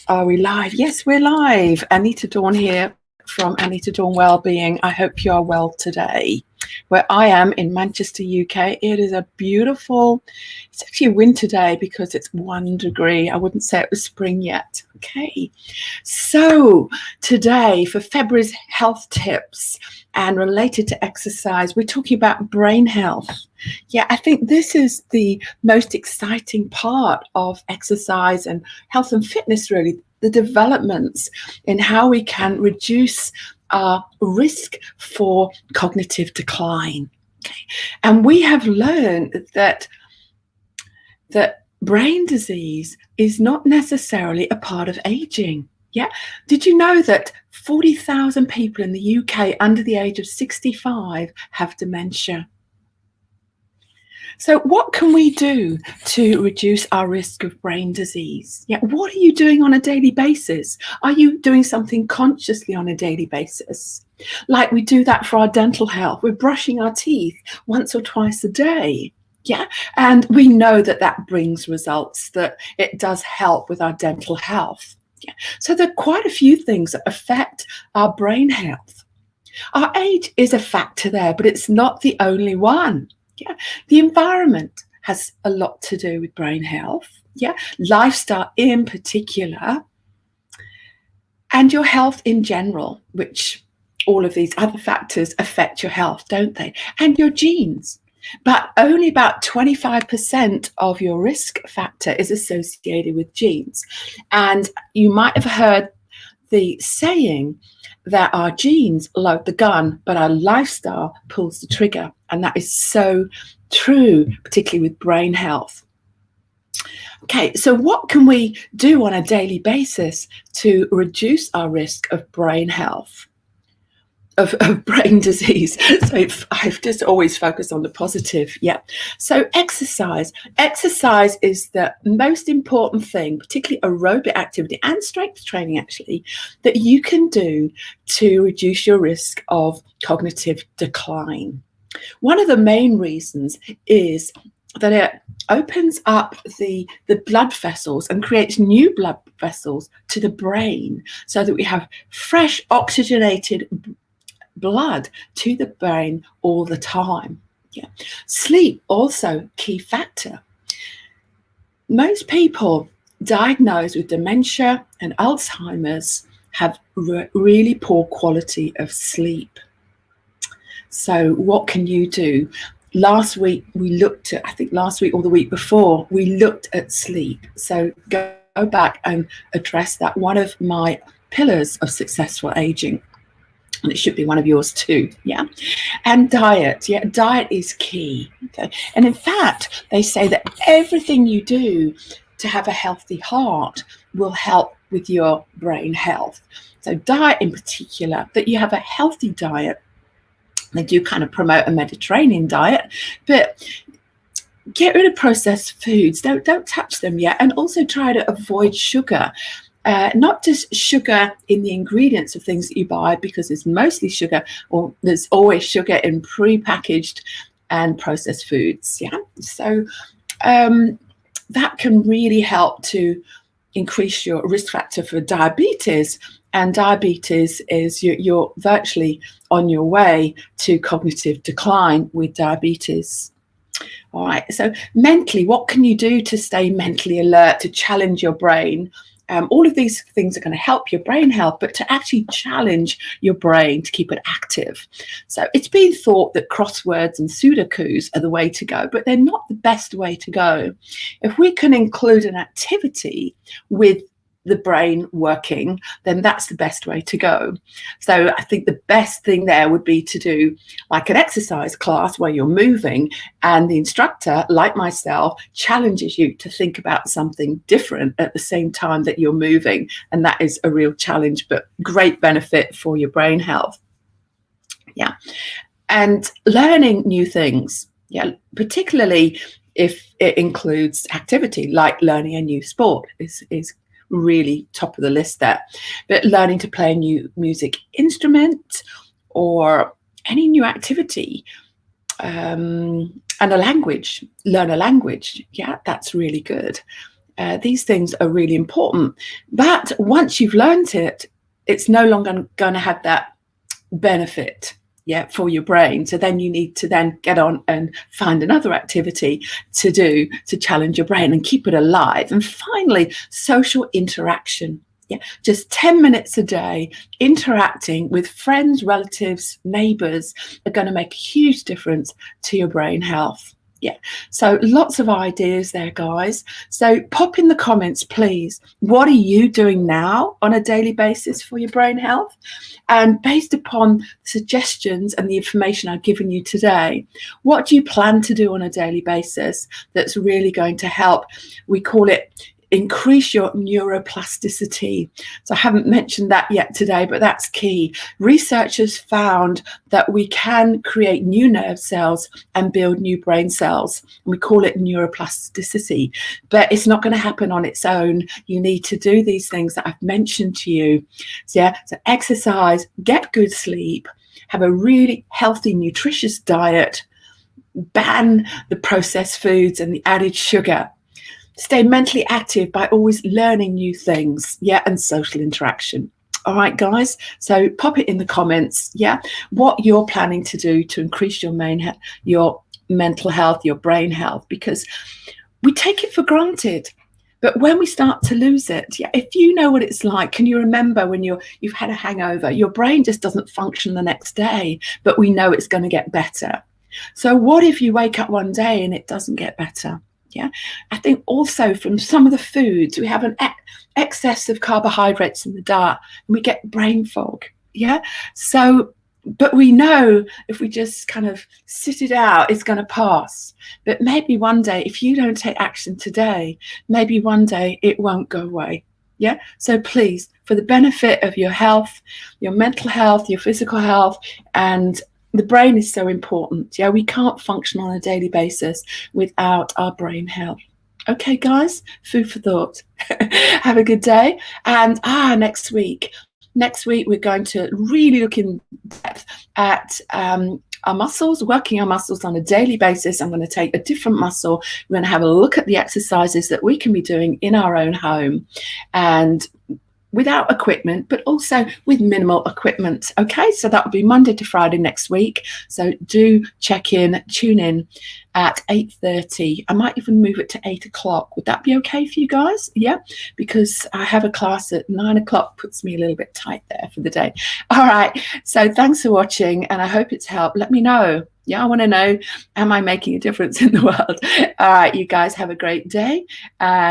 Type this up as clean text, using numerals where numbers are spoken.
Are we live? Yes, we're live. Anita Dawn here from Anita Dawn Wellbeing. I hope you are well today. Where I am in Manchester, UK, it is a beautiful, it's actually a winter day because it's 1 degree. I wouldn't say it was spring yet. Okay. So today for February's health tips and related to exercise, we're talking about brain health. Yeah, I think this is the most exciting part of exercise and health and fitness, really, the developments in how we can reduce our risk for cognitive decline. Okay. And we have learned that brain disease is not necessarily a part of aging. Yeah. Did you know that 40,000 people in the UK under the age of 65 have dementia? So what can we do to reduce our risk of brain disease? Yeah, what are you doing on a daily basis? Are you doing something consciously on a daily basis? Like we do that for our dental health. We're brushing our teeth once or twice a day. Yeah, and we know that that brings results, that it does help with our dental health. Yeah. So there are quite a few things that affect our brain health. Our age is a factor there, but it's not the only one. Yeah, the environment has a lot to do with brain health. Yeah, lifestyle in particular, and your health in general, which all of these other factors affect your health, don't they? And your genes. But only about 25% of your risk factor is associated with genes. And you might have heard the saying that our genes load the gun, but our lifestyle pulls the trigger. And that is so true, particularly with brain health. Okay, so what can we do on a daily basis to reduce our risk of brain health? Of brain disease. So I've just always focused on the positive. Yeah. So exercise is the most important thing, particularly aerobic activity and strength training, actually, that you can do to reduce your risk of cognitive decline. One of the main reasons is that it opens up the blood vessels and creates new blood vessels to the brain so that we have fresh oxygenated blood to the brain all the time. Yeah. Sleep also key factor. Most people diagnosed with dementia and Alzheimer's have really poor quality of sleep. So what can you do? Last week we looked at, I think last week or the week before, we looked at sleep. So go back and address that. One of my pillars of successful aging. And it should be one of yours too. Yeah. And diet. Yeah. Diet is key. Okay. And in fact, they say that everything you do to have a healthy heart will help with your brain health. So diet in particular, that you have a healthy diet. They do kind of promote a Mediterranean diet, but get rid of processed foods. Don't touch them yet. And also try to avoid sugar. Not just sugar in the ingredients of things that you buy, because it's mostly sugar, or there's always sugar in pre-packaged and processed foods. Yeah, so that can really help to increase your risk factor for diabetes. And diabetes is you're virtually on your way to cognitive decline with diabetes. All right, so mentally, what can you do to stay mentally alert, to challenge your brain? All of these things are going to help your brain health, but to actually challenge your brain to keep it active. So it's been thought that crosswords and Sudokus are the way to go, but they're not the best way to go. If we can include an activity with the brain working, then that's the best way to go. So I think the best thing there would be to do like an exercise class where you're moving, and the instructor, like myself, challenges you to think about something different at the same time that you're moving. And that is a real challenge, but great benefit for your brain health. Yeah. And learning new things. Yeah, particularly if it includes activity like learning a new sport is really top of the list there. But learning to play a new music instrument or any new activity, and a language, learn a language. Yeah, that's really good. These things are really important. But once you've learned it, it's no longer going to have that benefit for your brain. So then you need to then get on and find another activity to do to challenge your brain and keep it alive. And finally, social interaction. Just 10 minutes a day interacting with friends, relatives, neighbors are going to make a huge difference to your brain health. So lots of ideas there, guys. So pop in the comments, please. What are you doing now on a daily basis for your brain health? And based upon suggestions and the information I've given you today, what do you plan to do on a daily basis that's really going to help? We call it increase your neuroplasticity. So I haven't mentioned that yet today, but that's key. Researchers found that we can create new nerve cells and build new brain cells. We call it neuroplasticity, but it's not going to happen on its own. You need to do these things that I've mentioned to you. So exercise, get good sleep, have a really healthy, nutritious diet, ban the processed foods and the added sugar. Stay mentally active by always learning new things, and social interaction. All right, guys, so pop it in the comments, what you're planning to do to increase your mental health, your brain health, because we take it for granted. But when we start to lose it, if you know what it's like, can you remember when you've had a hangover, your brain just doesn't function the next day, but we know it's going to get better. So what if you wake up one day and it doesn't get better? I think also from some of the foods, we have an excess of carbohydrates in the diet and we get brain fog. So, but we know if we just kind of sit it out, it's going to pass. But maybe one day, if you don't take action today, maybe one day it won't go away. So please, for the benefit of your health, your mental health, your physical health, and the brain is so important. We can't function on a daily basis without our brain health. Okay, guys, food for thought. Have a good day. And next week we're going to really look in depth at our muscles, working our muscles on a daily basis. I'm going to take a different muscle. We're going to have a look at the exercises that we can be doing in our own home and without equipment, but also with minimal equipment. Okay, so that will be Monday to Friday next week. So do tune in at 8:30. I might even move it to 8 o'clock. Would that be okay for you guys? Because I have a class at 9 o'clock, puts me a little bit tight there for the day. All right, so thanks for watching and I hope it's helped. Let me know. I want to know, am I making a difference in the world? All right, you guys have a great day.